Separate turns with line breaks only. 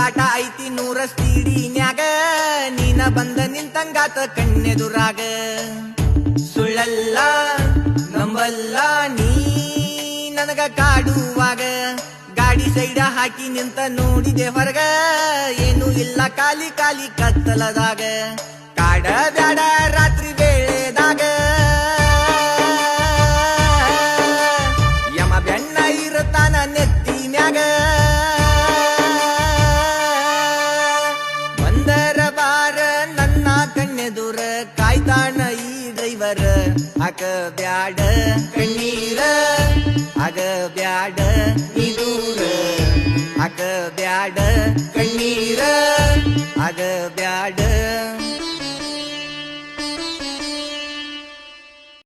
ಗಾಟ ಐತಿ 100 ಸ್ಪೀಡಿನ್ಯಾಗ ನೀನ ಬಂದ ನಿಂತಂಗಾತ ಕಣ್ಣೆದುರಾಗ ಸುಳ್ಳಲ್ಲ ನಂಬಲ್ಲ ನೀ ನನಗ ಕಾಡುವಾಗ ಗಾಡಿ ಸೈಡ ಹಾಕಿ ನಿಂತ ನೋಡಿದೆ ಹೊರಗ ಏನು ಇಲ್ಲ ಕಾಲಿ ಕಾಲಿ ಕತ್ತಲದಾಗ ಕಾಡ ಬ್ಯಾಡ ರಾತ್ರಿ ವೇಳೆದಾಗ ಯಮ ಬೆನ್ನ ಇರತಾನ ನೆತ್ತಿನ್ಯಾಗ ಬಂದರ ಬಾರ ನನ್ನ ಕಣ್ಣೆದುರ ಕಾಯ್ತಾನ ಈ ಡ್ರೈವರ್ ಆಗ ಬ್ಯಾಡ ಕಣ್ಣೀರ ಆಗ ಬ್ಯಾಡ ಇದೂರ ಆಗ ಬ್ಯಾಡ ಕಣ್ಣೀರ ಆಗ ಬ್ಯಾಡ